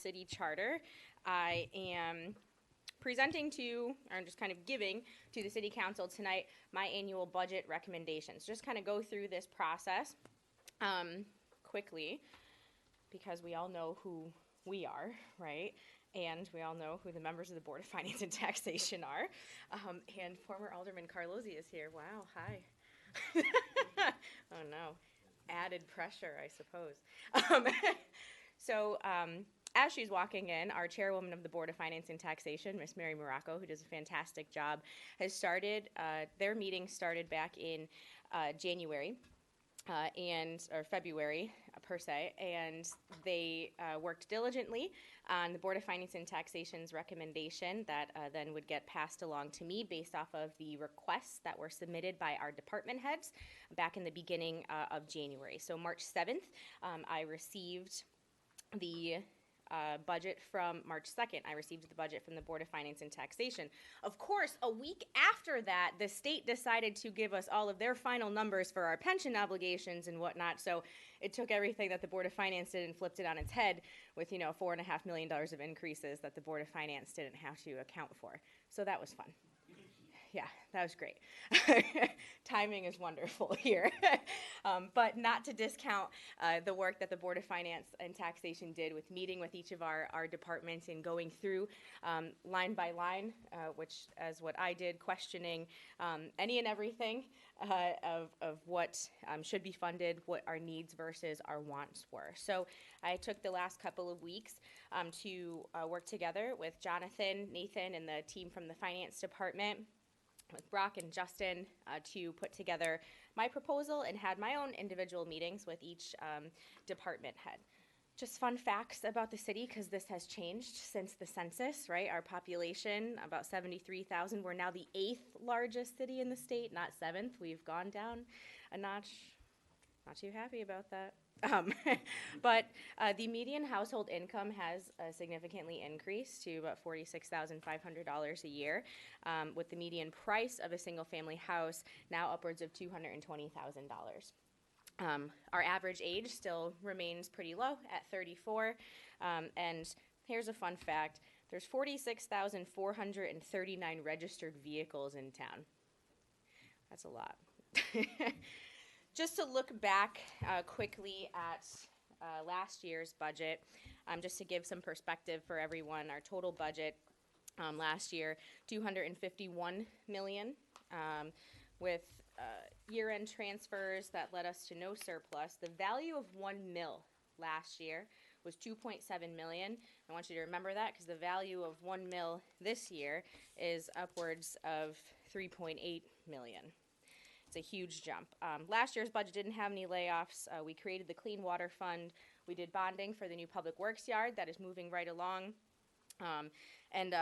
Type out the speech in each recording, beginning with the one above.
City Charter. I am presenting to, or just kind of giving to the City Council tonight my annual budget recommendations. Just kind of go through this process quickly because we all know who we are, right? And we all know who the members of the Board of Finance and Taxation are. And former Alderman Carlozzi is here. Wow, hi. Oh no, added pressure, I suppose. As she's walking in, our chairwoman of the Board of Finance and Taxation, Miss Mary Morocco, who does a fantastic job, has started, their meeting started back in January. Or February per se, and they worked diligently on the Board of Finance and Taxation's recommendation that then would get passed along to me based off of the requests that were submitted by our department heads back in the beginning of January. So March 7th, I received the budget from March 2nd. I received the budget from the Board of Finance and Taxation. Of course, a week after that, the state decided to give us all of their final numbers for our pension obligations and whatnot. So it took everything that the Board of Finance did and flipped it on its head with, $4.5 million of increases that the Board of Finance didn't have to account for. So that was fun. Yeah, that was great. Timing is wonderful here. But not to discount the work that the Board of Finance and Taxation did with meeting with each of our departments and going through line by line, which as what I did, questioning any and everything of what should be funded, what our needs versus our wants were. So I took the last couple of weeks to work together with Jonathan, Nathan, and the team from the Finance Department, with Brock and Justin to put together my proposal and had my own individual meetings with each department head. Just fun facts about the city, because this has changed since the census, right? Our population, about 73,000. We're now the 8th largest city in the state, not 7th. We've gone down a notch. Not too happy about that. But the median household income has significantly increased to about $46,500 a year, with the median price of a single-family house now upwards of $220,000. Our average age still remains pretty low at 34, and here's a fun fact. There's 46,439 registered vehicles in town. That's a lot. Just to look back quickly at last year's budget, just to give some perspective for everyone, our total budget last year, $251 million, with year-end transfers that led us to no surplus. The value of $1 mil last year was $2.7 million. I want you to remember that, because the value of $1 mil this year is upwards of $3.8 million. It's a huge jump. Last year's budget didn't have any layoffs. We created the Clean Water Fund. We did bonding for the new Public Works yard that is moving right along. And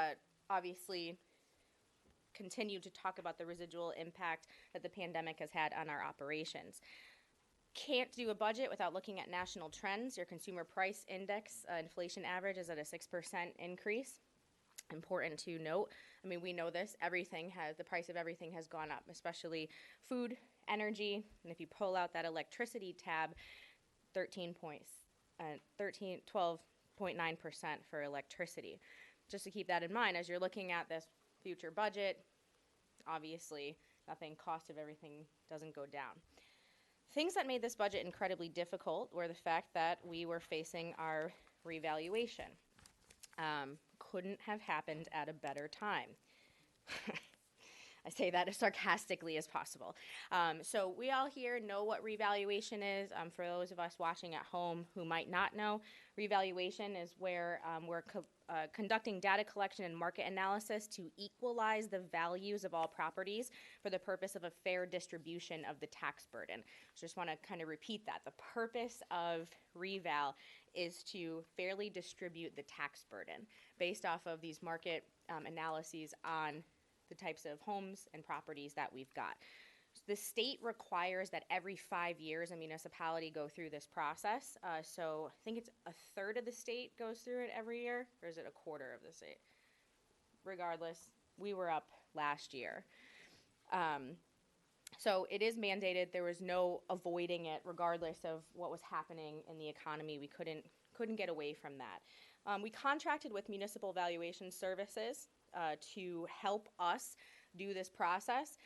obviously continue to talk about the residual impact that the pandemic has had on our operations. Can't do a budget without looking at national trends. Your consumer price index inflation average is at a 6% increase. Important to note. I mean, we know this. The price of everything has gone up, especially food, energy, and if you pull out that electricity tab, 12.9% for electricity. Just to keep that in mind, as you're looking at this future budget, obviously, cost of everything doesn't go down. Things that made this budget incredibly difficult were the fact that we were facing our revaluation. Couldn't have happened at a better time. I say that as sarcastically as possible. So we all here know what revaluation is. For those of us watching at home who might not know, revaluation is where we're conducting data collection and market analysis to equalize the values of all properties for the purpose of a fair distribution of the tax burden. So just want to kind of repeat that. The purpose of reval is to fairly distribute the tax burden based off of these market analyses on the types of homes and properties that we've got. The state requires that every 5 years a municipality go through this process. So I think it's a third of the state goes through it every year, or is it a quarter of the state? Regardless, we were up last year. So it is mandated. There was no avoiding it, regardless of what was happening in the economy. We couldn't get away from that. We contracted with Municipal Valuation Services to help us do this process.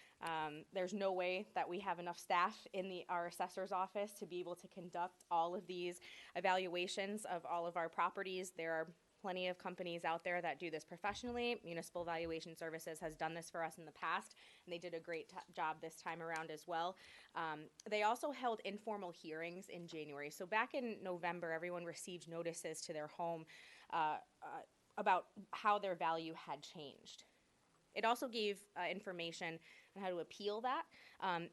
There's no way that we have enough staff in our assessor's office to be able to conduct all of these evaluations of all of our properties. There are plenty of companies out there that do this professionally. Municipal Valuation Services has done this for us in the past, and they did a great job this time around as well. They also held informal hearings in January. So back in November, everyone received notices to their home about how their value had changed. It also gave information on how to appeal that,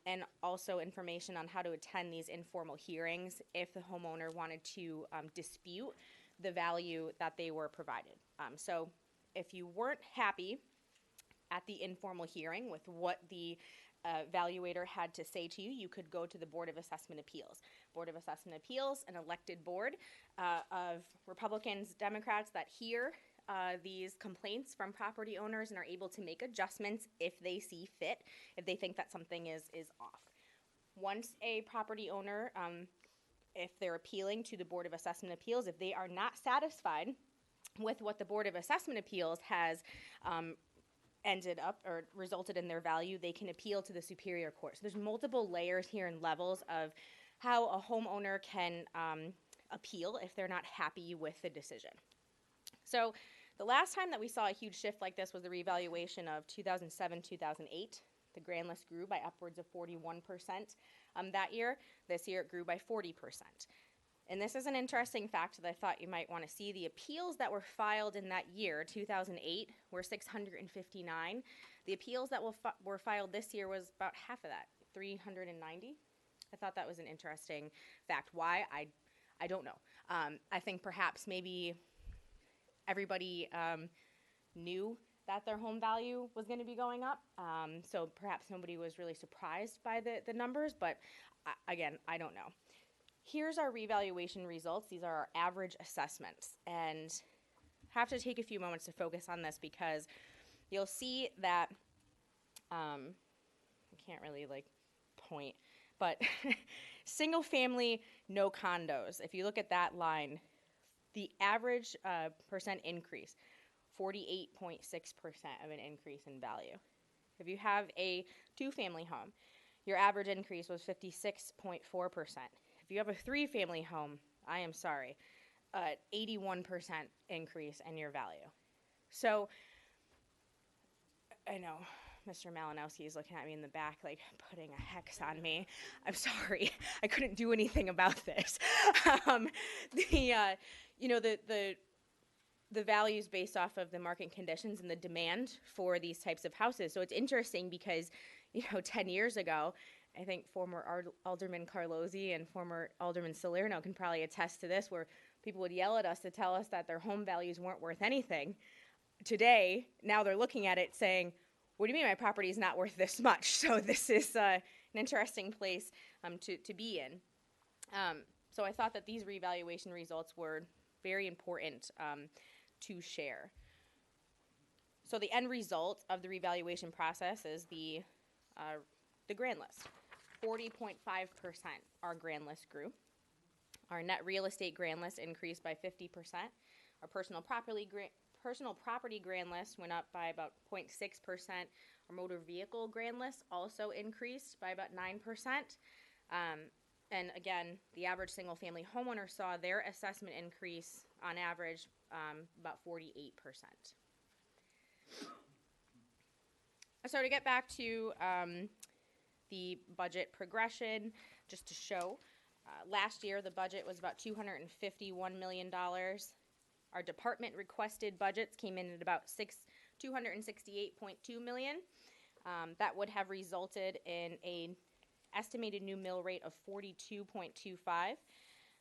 and also information on how to attend these informal hearings if the homeowner wanted to dispute the value that they were provided. So if you weren't happy at the informal hearing with what the evaluator had to say to you, you could go to the Board of Assessment Appeals. Board of Assessment Appeals, an elected board of Republicans, Democrats that hear these complaints from property owners and are able to make adjustments if they see fit, if they think that something is off. Once a property owner, if they're appealing to the Board of Assessment Appeals, if they are not satisfied with what the Board of Assessment Appeals has ended up or resulted in their value, they can appeal to the Superior Court. So there's multiple layers here and levels of how a homeowner can appeal if they're not happy with the decision. So the last time that we saw a huge shift like this was the revaluation of 2007-2008. The grand list grew by upwards of 41% that year. This year it grew by 40%. And this is an interesting fact that I thought you might want to see. The appeals that were filed in that year, 2008, were 659. The appeals that were filed this year was about half of that, 390. I thought that was an interesting fact. Why? I don't know. I think perhaps maybe everybody knew that their home value was going to be going up. So perhaps nobody was really surprised by the numbers, but again, I don't know. Here's our revaluation results. These are our average assessments. And I have to take a few moments to focus on this because you'll see that, I can't really point, but single family, no condos. If you look at that line, the average percent increase, 48.6% of an increase in value. If you have a two-family home, your average increase was 56.4%. If you have a three-family home, I am sorry, 81% increase in your value. So I know Mr. Malinowski is looking at me in the back like putting a hex on me. I'm sorry. I couldn't do anything about this. The values based off of the market conditions and the demand for these types of houses. So it's interesting because, 10 years ago, I think former Alderman Carlozzi and former Alderman Salerno can probably attest to this, where people would yell at us to tell us that their home values weren't worth anything. Today, now they're looking at it saying, what do you mean my property is not worth this much? So this is an interesting place to be in. So I thought that these revaluation results were very important to share. So the end result of the revaluation process is the grand list. 40.5% our grand list grew. Our net real estate grand list increased by 50%. Our personal property grand list went up by about 0.6%. Our motor vehicle grand list also increased by about 9%. And again, the average single-family homeowner saw their assessment increase on average about 48%. So to get back to the budget progression, just to show, last year the budget was about $251 million. Our department requested budgets came in at about $268.2 million. That would have resulted in an estimated new mill rate of 42.25.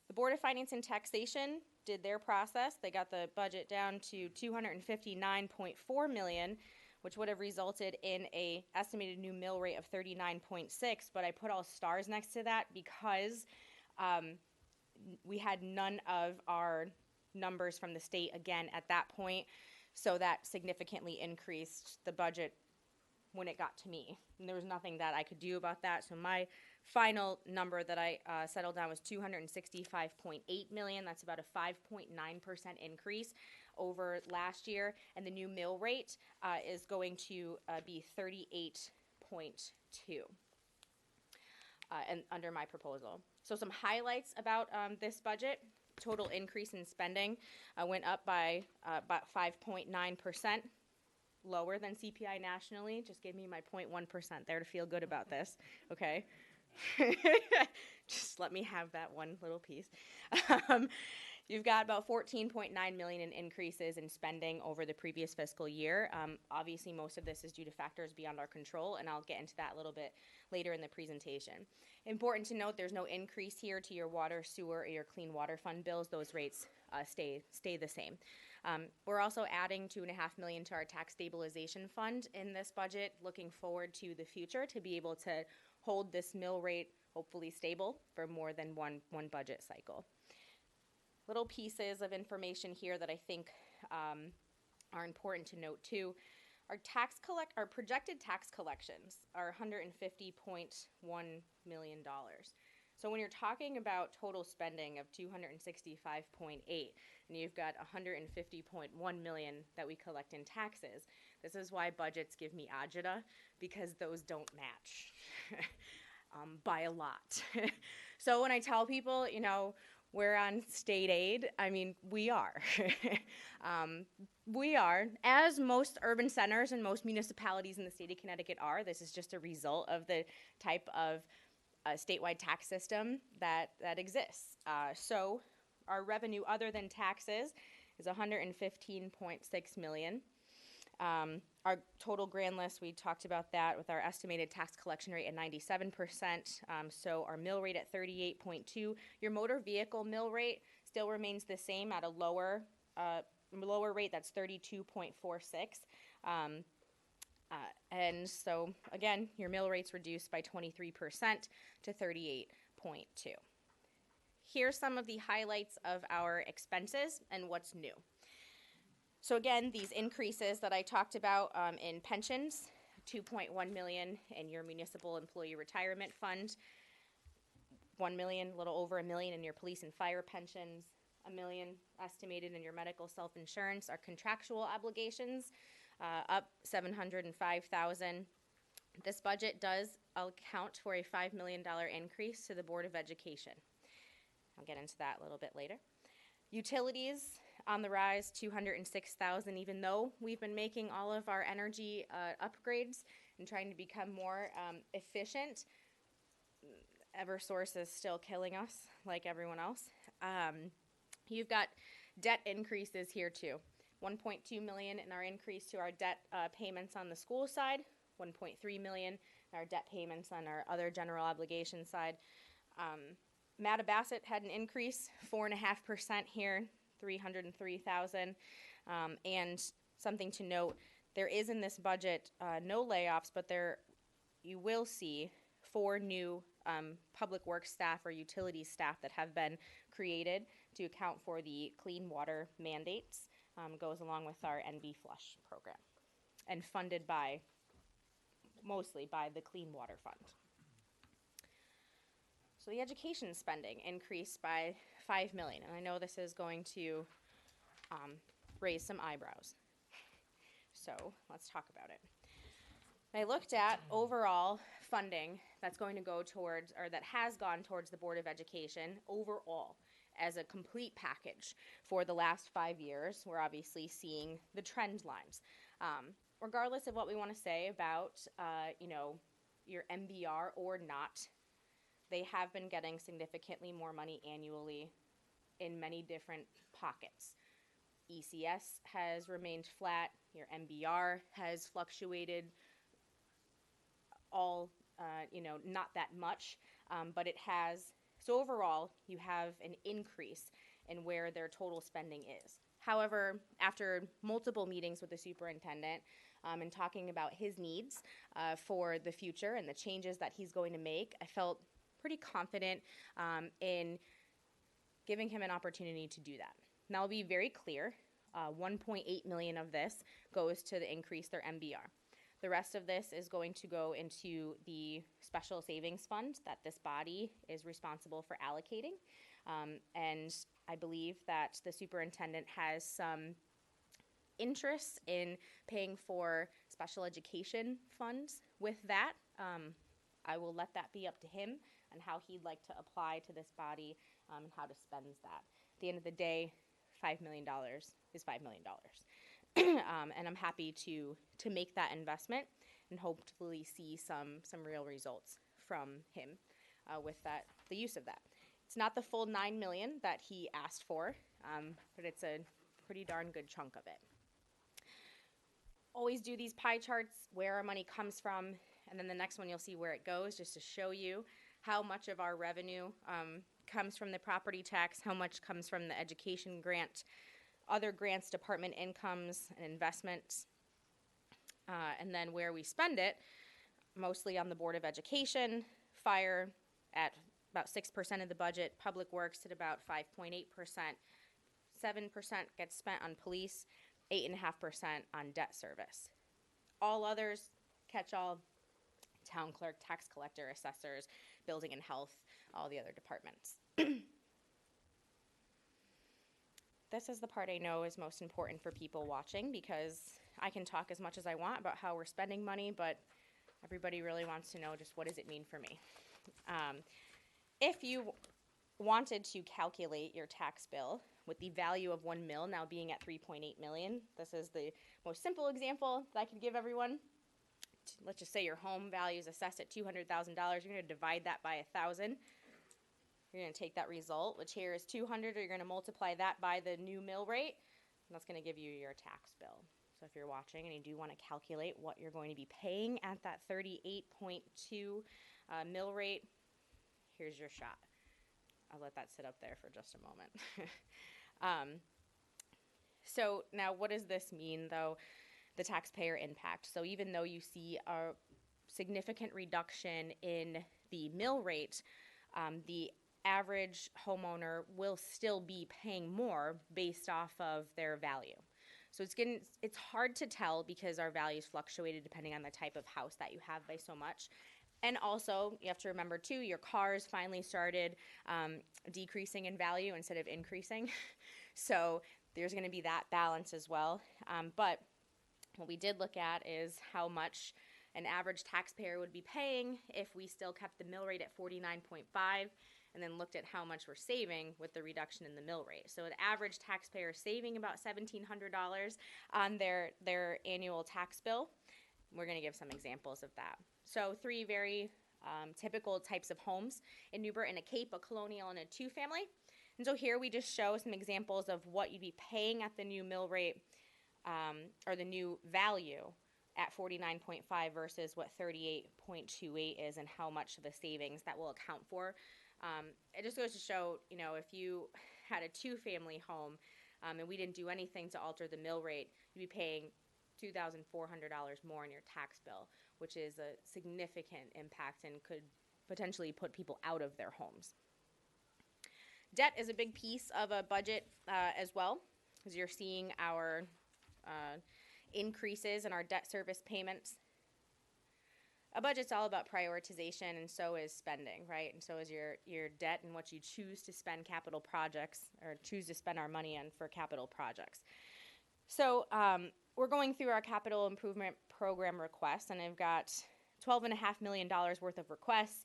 The Board of Finance and Taxation did their process. They got the budget down to $259.4 million, which would have resulted in a estimated new mill rate of 39.6, but I put all stars next to that because we had none of our numbers from the state again at that point, so that significantly increased the budget when it got to me. And there was nothing that I could do about that, so my final number that I settled on was $265.8 million. That's about a 5.9% increase over last year, and the new mill rate is going to be 38.2. And under my proposal. So some highlights about this budget. Total increase in spending went up by about 5.9%, lower than CPI nationally. Just give me my 0.1% there to feel good about this, okay? Just let me have that one little piece. You've got about $14.9 million in increases in spending over the previous fiscal year. Obviously, most of this is due to factors beyond our control, and I'll get into that a little bit later in the presentation. Important to note, there's no increase here to your water, sewer, or your clean water fund bills. Those rates stay the same. We're also adding $2.5 million to our tax stabilization fund in this budget, looking forward to the future to be able to hold this mill rate hopefully stable for more than one budget cycle. Little pieces of information here that I think are important to note too. Our projected tax collections are $150.1 million. So when you're talking about total spending of $265.8 and you've got $150.1 million that we collect in taxes, this is why budgets give me agita, because those don't match by a lot. So when I tell people, you know, we're on state aid, I mean, we are. We are, as most urban centers and most municipalities in the state of Connecticut are. This is just a result of the type of statewide tax system that exists. So our revenue other than taxes is $115.6 million. Our total grand list, we talked about that with our estimated tax collection rate at 97%. So our mill rate at 38.2. Your motor vehicle mill rate still remains the same at a lower rate, that's 32.46. And so again, your mill rate's reduced by 23% to 38.2. Here's some of the highlights of our expenses and what's new. So again, these increases that I talked about in pensions, $2.1 million in your municipal employee retirement fund, $1 million, a little over $1 million in your police and fire pensions, $1 million estimated in your medical self-insurance. Our contractual obligations up $705,000. This budget does account for a $5 million increase to the Board of Education. I'll get into that a little bit later. Utilities on the rise, $206,000, even though we've been making all of our energy upgrades and trying to become more efficient. Eversource is still killing us like everyone else. You've got debt increases here too. $1.2 million in our increase to our debt payments on the school side, $1.3 million in our debt payments on our other general obligation side. Mattabassett had an increase, 4.5% here, $303,000. And something to note, there is in this budget no layoffs, but you will see 4 new public works staff or utility staff that have been created to account for the clean water mandates. Goes along with our NB Flush program and funded mostly by the Clean Water Fund. So the education spending increased by $5 million, and I know this is going to raise some eyebrows. So let's talk about it. I looked at overall funding that's going to go towards, or that has gone towards the Board of Education overall as a complete package for the last 5 years. We're obviously seeing the trend lines. Regardless of what we want to say about, your MBR or not, they have been getting significantly more money annually in many different pockets. ECS has remained flat. Your MBR has fluctuated not that much, but it has. So overall, you have an increase in where their total spending is. However, after multiple meetings with the superintendent and talking about his needs for the future and the changes that he's going to make, I felt pretty confident in giving him an opportunity to do that. Now, I'll be very clear, $1.8 million of this goes to increase their MBR. The rest of this is going to go into the special savings fund that this body is responsible for allocating. And I believe that the superintendent has some interest in paying for special education funds with that. I will let that be up to him and how he'd like to apply to this body and how to spend that. At the end of the day, $5 million is $5 million. And I'm happy to make that investment and hopefully see some real results from him with the use of that. It's not the full $9 million that he asked for, but it's a pretty darn good chunk of it. Always do these pie charts, where our money comes from, and then the next one you'll see where it goes, just to show you how much of our revenue comes from the property tax, how much comes from the education grant, other grants, department incomes, and investments, and then where we spend it, mostly on the Board of Education, fire at about 6% of the budget, public works at about 5.8%, 7% gets spent on police, 8.5% on debt service. All others, catch-all, town clerk, tax collector, assessors, building and health, all the other departments. This is the part I know is most important for people watching, because I can talk as much as I want about how we're spending money, but everybody really wants to know just what does it mean for me. If you wanted to calculate your tax bill with the value of 1 mil now being at 3.8 million, this is the most simple example that I could give everyone. Let's just say your home value is assessed at $200,000. You're going to divide that by 1,000. You're going to take that result, which here is 200, or you're going to multiply that by the new mill rate, and that's going to give you your tax bill. So if you're watching and you do want to calculate what you're going to be paying at that 38.2 mill rate, here's your shot. I'll let that sit up there for just a moment. So now what does this mean, though, the taxpayer impact? So even though you see a significant reduction in the mill rate, the average homeowner will still be paying more based off of their value. So it's hard to tell because our values fluctuated depending on the type of house that you have by so much. And also, you have to remember, too, your cars finally started decreasing in value instead of increasing. So there's going to be that balance as well. But what we did look at is how much an average taxpayer would be paying if we still kept the mill rate at 49.5, and then looked at how much we're saving with the reduction in the mill rate. So an average taxpayer saving about $1,700 on their annual tax bill. We're going to give some examples of that. So 3 very typical types of homes in New Britain: a Cape, a Colonial, and a 2-family. And so here we just show some examples of what you'd be paying at the new mill rate or the new value at 49.5 versus what 38.28 is, and how much of the savings that will account for. It just goes to show, if you had a 2-family home and we didn't do anything to alter the mill rate, you'd be paying $2,400 more on your tax bill, which is a significant impact and could potentially put people out of their homes. Debt is a big piece of a budget as well, as you're seeing our increases in our debt service payments. A budget's all about prioritization, and so is spending, right? And so is your debt and what you choose to spend capital projects, or choose to spend our money on for capital projects. So we're going through our capital improvement program requests, and I've got $12.5 million worth of requests,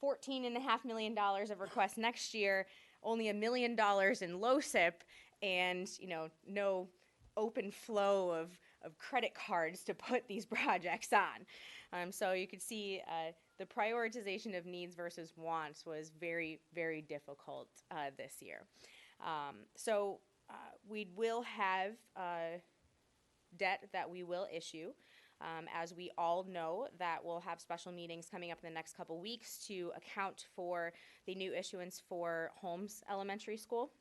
$14.5 million of requests next year, only $1 million in LoSiP, and no open flow of credit cards to put these projects on. So you could see the prioritization of needs versus wants was very, very difficult this year. So we will have debt that we will issue. As we all know, that we'll have special meetings coming up in the next couple weeks to account for the new issuance for Holmes Elementary School,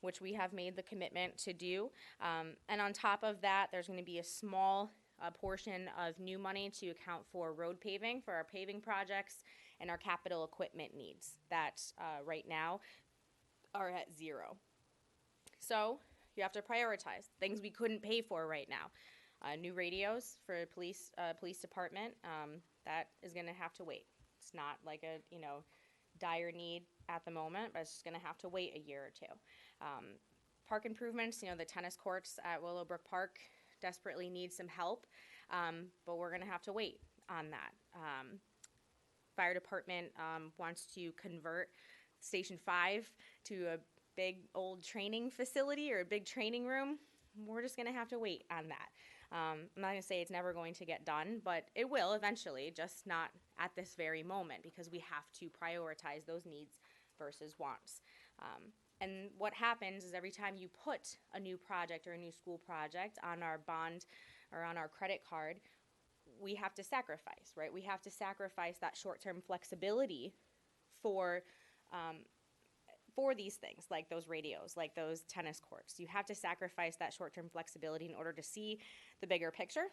which we have made the commitment to do. And on top of that, there's going to be a small portion of new money to account for road paving for our paving projects and our capital equipment needs that right now are at 0. So you have to prioritize things we couldn't pay for right now. New radios for police department, that is going to have to wait. It's not like a, dire need at the moment, but it's just going to have to wait a year or two. Park improvements, the tennis courts at Willowbrook Park desperately need some help, but we're going to have to wait on that. Fire department wants to convert Station 5 to a big old training facility or a big training room. We're just going to have to wait on that. I'm not going to say it's never going to get done, but it will eventually, just not at this very moment, because we have to prioritize those needs versus wants. And what happens is every time you put a new project or a new school project on our bond or on our credit card, we have to sacrifice, right? We have to sacrifice that short-term flexibility for these things, like those radios, like those tennis courts. You have to sacrifice that short-term flexibility in order to see the bigger picture.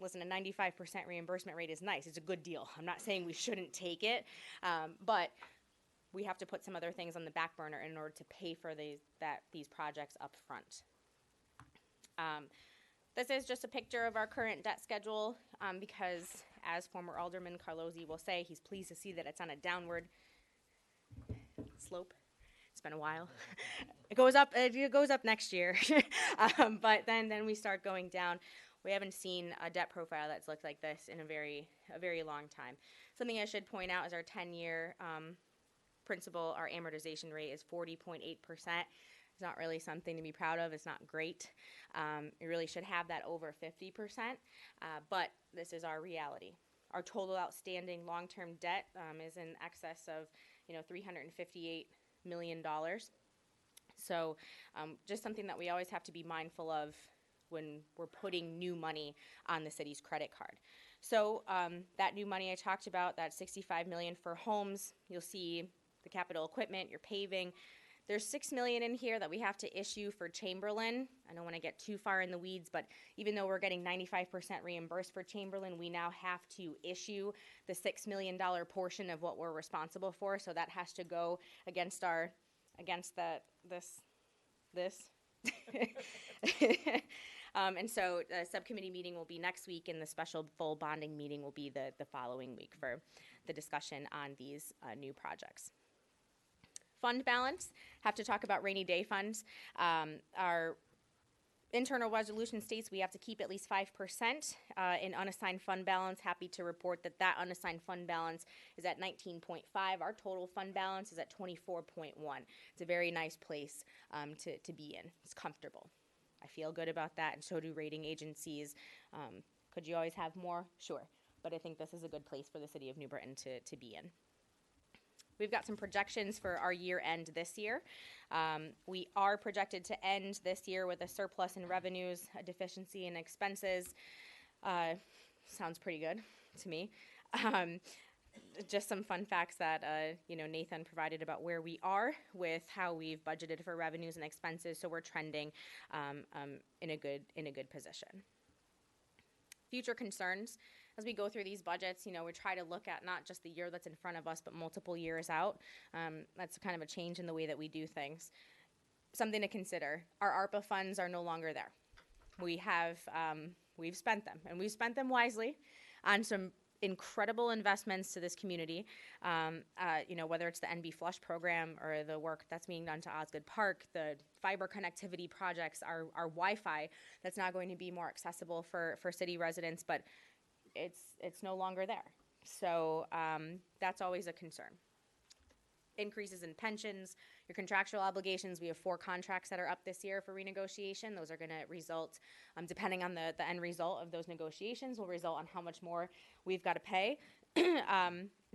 Listen, a 95% reimbursement rate is nice. It's a good deal. I'm not saying we shouldn't take it, but we have to put some other things on the back burner in order to pay for these projects up front. This is just a picture of our current debt schedule because, as former Alderman Carlozzi will say, he's pleased to see that it's on a downward slope. It's been a while. It goes up next year, but then we start going down. We haven't seen a debt profile that's looked like this in a very long time. Something I should point out is our 10-year principal, our amortization rate is 40.8%. It's not really something to be proud of. It's not great. You really should have that over 50%, but this is our reality. Our total outstanding long-term debt is in excess of $358 million. So just something that we always have to be mindful of when we're putting new money on the city's credit card. So that new money I talked about, that $65 million for homes, you'll see the capital equipment, your paving. There's $6 million in here that we have to issue for Chamberlain. I don't want to get too far in the weeds, but even though we're getting 95% reimbursed for Chamberlain, we now have to issue the $6 million portion of what we're responsible for. So that has to go against this. And so the subcommittee meeting will be next week, and the special full bonding meeting will be the following week for the discussion on these new projects. Fund balance, have to talk about rainy day funds. Our internal resolution states we have to keep at least 5% in unassigned fund balance. Happy to report that unassigned fund balance is at 19.5. Our total fund balance is at 24.1. It's a very nice place to be in. It's comfortable. I feel good about that, and so do rating agencies. Could you always have more? Sure. But I think this is a good place for the city of New Britain to be in. We've got some projections for our year end this year. We are projected to end this year with a surplus in revenues, a deficiency in expenses. Sounds pretty good to me. Just some fun facts that Nathan provided about where we are with how we've budgeted for revenues and expenses. So we're trending in a good position. Future concerns. As we go through these budgets, we try to look at not just the year that's in front of us, but multiple years out. That's kind of a change in the way that we do things. Something to consider. Our ARPA funds are no longer there. We've spent them, and we've spent them wisely on some incredible investments to this community. Whether it's the NB Flush program or the work that's being done to Osgood Park, the fiber connectivity projects, our Wi-Fi that's now going to be more accessible for city residents, but it's no longer there. So that's always a concern. Increases in pensions, your contractual obligations. We have 4 contracts that are up this year for renegotiation. Those are going to result, depending on the end result of those negotiations, will result on how much more we've got to pay.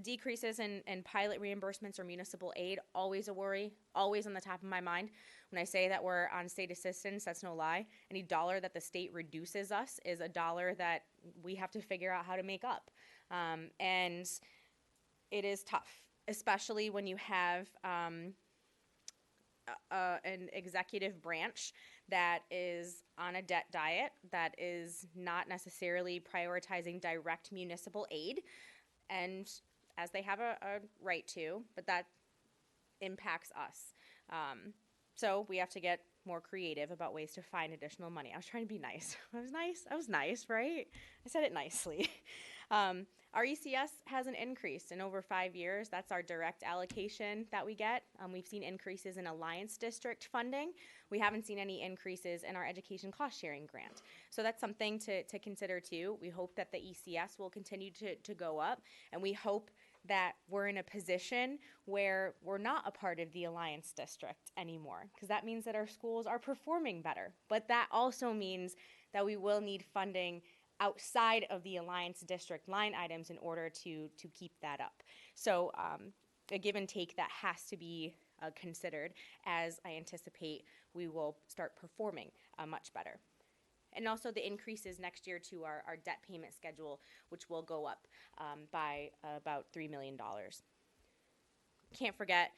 Decreases in pilot reimbursements or municipal aid, always a worry, always on the top of my mind. When I say that we're on state assistance, that's no lie. Any dollar that the state reduces us is a dollar that we have to figure out how to make up. And it is tough, especially when you have an executive branch that is on a debt diet, that is not necessarily prioritizing direct municipal aid, and as they have a right to, but that impacts us. So we have to get more creative about ways to find additional money. I was trying to be nice. I was nice, right? I said it nicely. Our ECS hasn't increased in over 5 years. That's our direct allocation that we get. We've seen increases in Alliance District funding. We haven't seen any increases in our education cost sharing grant. So that's something to consider too. We hope that the ECS will continue to go up, and we hope that we're in a position where we're not a part of the Alliance District anymore, because that means that our schools are performing better. But that also means that we will need funding outside of the Alliance District line items in order to keep that up. So a give and take that has to be considered, as I anticipate we will start performing much better. And also the increases next year to our debt payment schedule, which will go up by about $3 million. Can't forget,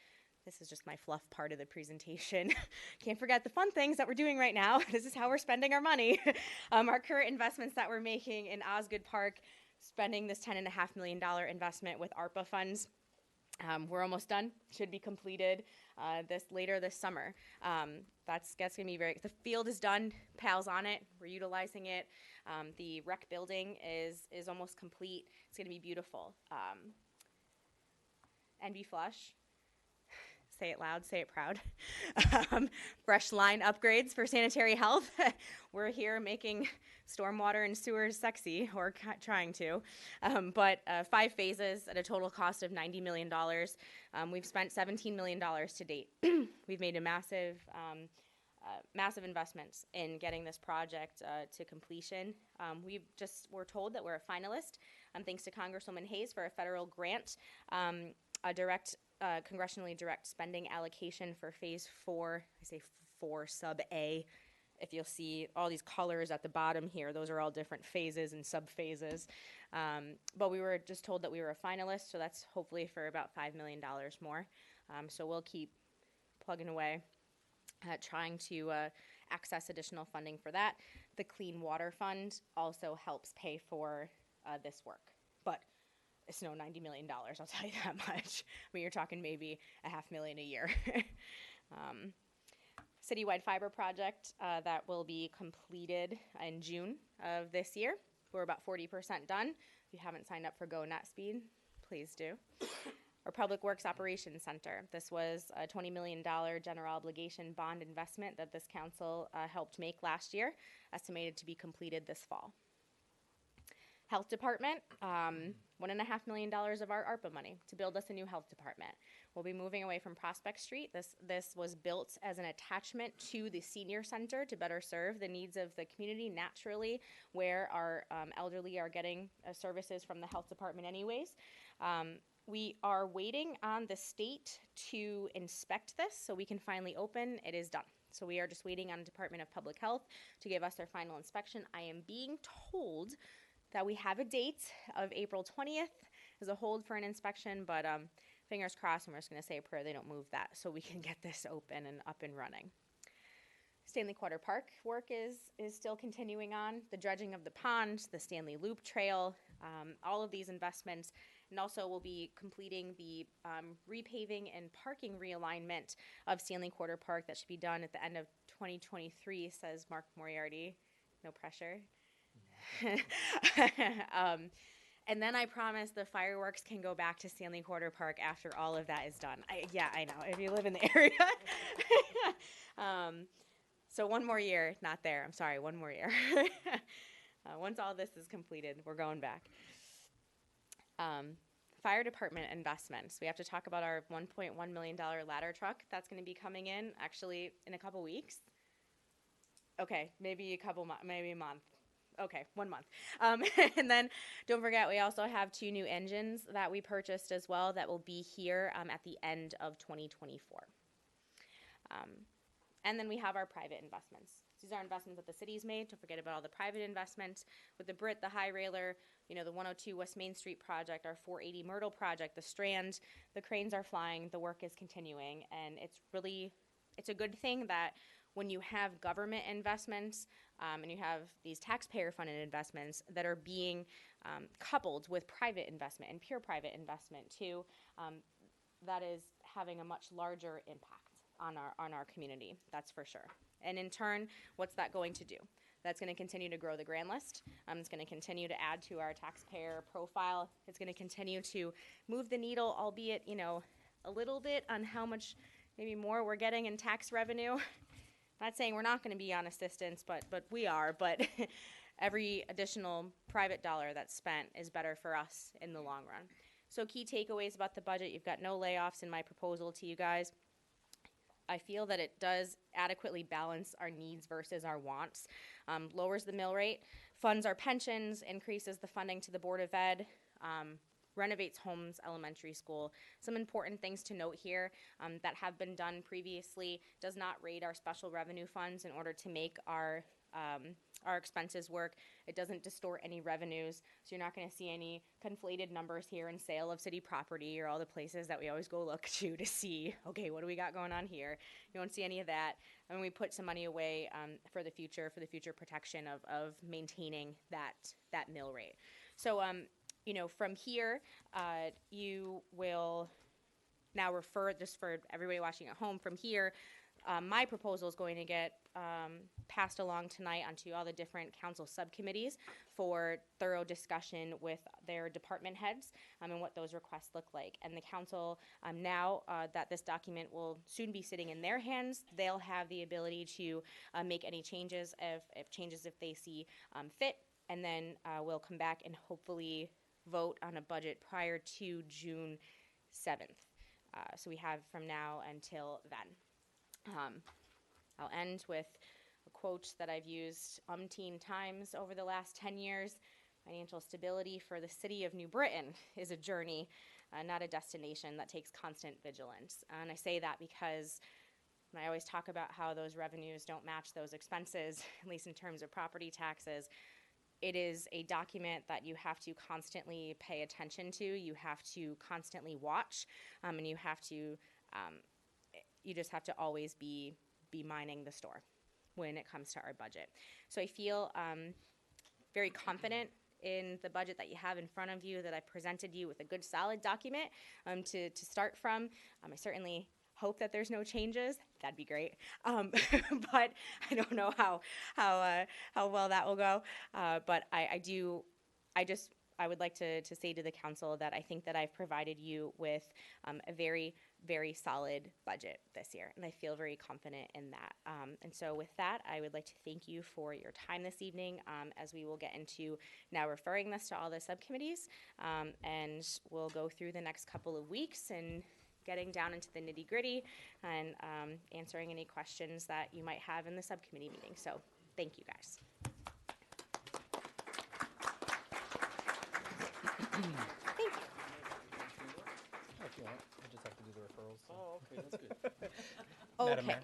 this is just my fluff part of the presentation. Can't forget the fun things that we're doing right now. This is how we're spending our money. Our current investments that we're making in Osgood Park, spending this $10.5 million investment with ARPA funds. We're almost done. Should be completed later this summer. That's going to be the field is done. PAL's on it. We're utilizing it. The rec building is almost complete. It's going to be beautiful. NB Flush. Say it loud, say it proud. Fresh line upgrades for sanitary health. We're here making stormwater and sewers sexy, or trying to. But 5 phases at a total cost of $90 million. We've spent $17 million to date. We've made a massive investments in getting this project to completion. We're told that we're a finalist, thanks to Congresswoman Hayes, for a federal grant, a direct congressionally direct spending allocation for phase 4. I say 4 sub A. If you'll see all these colors at the bottom here, those are all different phases and sub phases. But we were just told that we were a finalist, so that's hopefully for about $5 million more. So we'll keep plugging away at trying to access additional funding for that. The Clean Water Fund also helps pay for this work. But it's no $90 million, I'll tell you that much. I mean, you're talking maybe $500,000 a year. Citywide fiber project that will be completed in June of this year. We're about 40% done. If you haven't signed up for Go Net Speed, please do. Our Public Works Operations Center. This was a $20 million general obligation bond investment that this council helped make last year, estimated to be completed this fall. Health Department, $1.5 million of our ARPA money to build us a new health department. We'll be moving away from Prospect Street. This was built as an attachment to the senior center to better serve the needs of the community naturally, where our elderly are getting services from the health department anyways. We are waiting on the state to inspect this so we can finally open. It is done. So we are just waiting on the Department of Public Health to give us their final inspection. I am being told that we have a date of April 20th as a hold for an inspection, but fingers crossed, and we're just going to say a prayer they don't move that so we can get this open and up and running. Stanley Quarter Park work is still continuing on. The dredging of the pond, the Stanley Loop Trail, all of these investments, and also we'll be completing the repaving and parking realignment of Stanley Quarter Park. That should be done at the end of 2023, says Mark Moriarty. No pressure. And then I promise the fireworks can go back to Stanley Quarter Park after all of that is done. I know, if you live in the area. So one more year, not there. I'm sorry, one more year. Once all this is completed, we're going back. Fire department investments. We have to talk about our $1.1 million ladder truck that's going to be coming in actually in a couple weeks. Okay, maybe maybe a month. Okay, 1 month. And then don't forget, we also have 2 new engines that we purchased as well that will be here at the end of 2024. And then we have our private investments. These are investments that the city's made. Don't forget about all the private investments with the Brit, the High Railer, the 102 West Main Street project, our 480 Myrtle project, the Strand. The cranes are flying. The work is continuing. And it's a good thing that when you have government investments and you have these taxpayer-funded investments that are being coupled with private investment and pure private investment too, that is having a much larger impact on our community. That's for sure. And in turn, what's that going to do? That's going to continue to grow the grand list. It's going to continue to add to our taxpayer profile. It's going to continue to move the needle, albeit, a little bit on how much maybe more we're getting in tax revenue. Not saying we're not going to be on assistance, but we are. But every additional private dollar that's spent is better for us in the long run. So key takeaways about the budget: you've got no layoffs in my proposal to you guys. I feel that it does adequately balance our needs versus our wants, lowers the mill rate, funds our pensions, increases the funding to the Board of Ed, renovates Holmes Elementary School. Some important things to note here that have been done previously: does not raid our special revenue funds in order to make our expenses work. It doesn't distort any revenues, so you're not going to see any conflated numbers here in sale of city property or all the places that we always go look to see, okay, what do we got going on here? You won't see any of that. And we put some money away for the future protection of maintaining that mill rate. So, from here, you will now refer, just for everybody watching at home, from here, my proposal is going to get passed along tonight onto all the different council subcommittees for thorough discussion with their department heads and what those requests look like. And the council, now that this document will soon be sitting in their hands, they'll have the ability to make any changes if they see fit. And then we'll come back and hopefully vote on a budget prior to June 7th. So we have from now until then. I'll end with a quote that I've used umpteen times over the last 10 years. Financial stability for the city of New Britain is a journey, not a destination that takes constant vigilance. And I say that because I always talk about how those revenues don't match those expenses, at least in terms of property taxes. It is a document that you have to constantly pay attention to. You have to constantly watch, and you just have to always be minding the store when it comes to our budget. So I feel very confident in the budget that you have in front of you, that I presented you with a good solid document to start from. I certainly hope that there's no changes. That'd be great. But I don't know how well that will go. But I would like to say to the council that I think that I've provided you with a very, very solid budget this year, and I feel very confident in that. And so with that, I would like to thank you for your time this evening, as we will get into now referring this to all the subcommittees, and we'll go through the next couple of weeks and getting down into the nitty-gritty and answering any questions that you might have in the subcommittee meeting. So thank you, guys. If you want, I just have to do the referrals. Oh, okay, that's good. Madam Okay.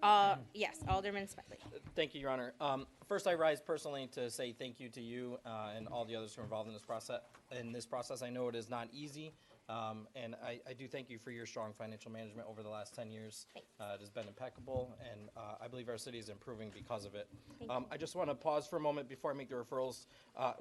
Mayor. Yes, Alderman Smedley. Thank you, Your Honor. First, I rise personally to say thank you to you and all the others who are involved in this process. I know it is not easy, and I do thank you for your strong financial management over the last 10 years. It has been impeccable, and I believe our city is improving because of it. I just want to pause for a moment before I make the referrals.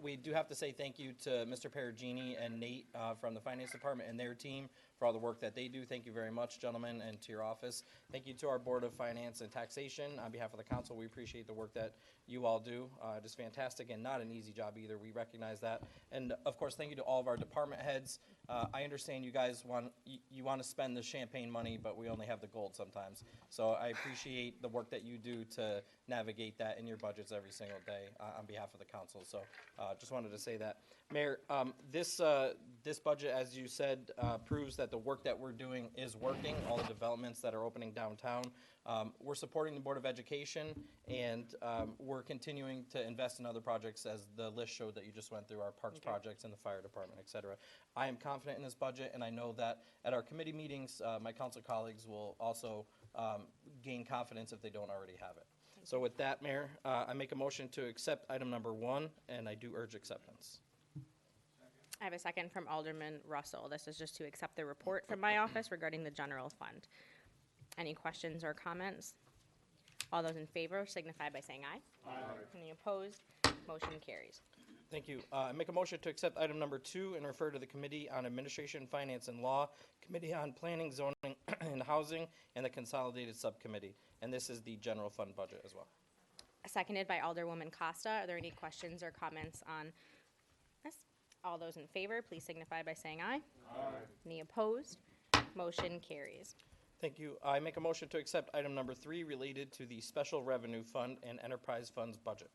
We do have to say thank you to Mr. Perugini and Nate from the Finance Department and their team for all the work that they do. Thank you very much, gentlemen, and to your office. Thank you to our Board of Finance and Taxation. On behalf of the council, we appreciate the work that you all do. It is fantastic and not an easy job either. We recognize that. And, of course, thank you to all of our department heads. I understand you guys want to spend the champagne money, but we only have the gold sometimes. So I appreciate the work that you do to navigate that in your budgets every single day on behalf of the council. So just wanted to say that. Mayor, this budget, as you said, proves that the work that we're doing is working, all the developments that are opening downtown. We're supporting the Board of Education, and we're continuing to invest in other projects, as the list showed that you just went through, our parks projects and the fire department, et cetera. I am confident in this budget, and I know that at our committee meetings, my council colleagues will also gain confidence if they don't already have it. So with that, Mayor, I make a motion to accept item number 1, and I do urge acceptance. I have a second from Alderman Russell. This is just to accept the report from my office regarding the general fund. Any questions or comments? All those in favor signify by saying aye. Aye. Any opposed? Motion carries. Thank you. I make a motion to accept item number 2 and refer to the Committee on Administration, Finance, and Law, Committee on Planning, Zoning, and Housing, and the Consolidated Subcommittee. And this is the general fund budget as well. Seconded by Alderwoman Costa. Are there any questions or comments on this? All those in favor, please signify by saying aye. Aye. Any opposed? Motion carries. Thank you. I make a motion to accept item number 3 related to the Special Revenue Fund and Enterprise Funds budget.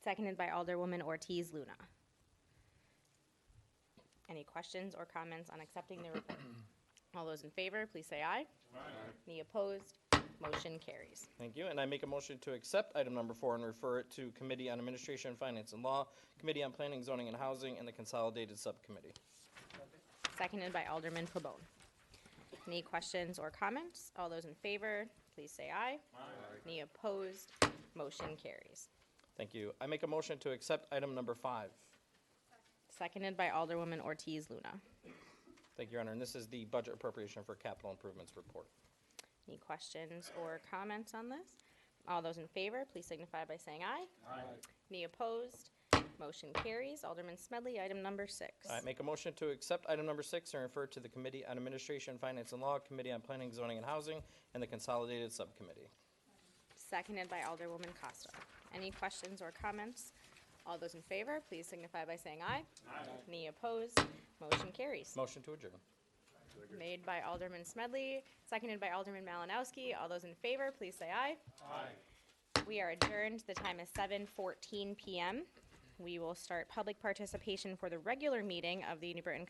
Seconded by Alderwoman Ortiz Luna. Any questions or comments on accepting the report? All those in favor, please say aye. Aye. Any opposed? Motion carries. Thank you. And I make a motion to accept item number 4 and refer it to Committee on Administration, Finance, and Law, Committee on Planning, Zoning, and Housing, and the Consolidated Subcommittee. Seconded by Alderman Pabon. Any questions or comments? All those in favor, please say aye. Aye. Any opposed? Motion carries. Thank you. I make a motion to accept item number 5. Seconded by Alderwoman Ortiz Luna. Thank you, Your Honor. And this is the budget appropriation for capital improvements report. Any questions or comments on this? All those in favor, please signify by saying aye. Aye. Any opposed? Motion carries. Alderman Smedley, item number 6. I make a motion to accept item number 6 and refer to the Committee on Administration, Finance, and Law, Committee on Planning, Zoning, and Housing, and the Consolidated Subcommittee. Seconded by Alderwoman Costa. Any questions or comments? All those in favor, please signify by saying aye. Aye. Any opposed? Motion carries. Motion to adjourn. Made by Alderman Smedley, seconded by Alderman Malinowski. All those in favor, please say aye. Aye. We are adjourned. The time is 7:14 p.m. We will start public participation for the regular meeting of the New Britain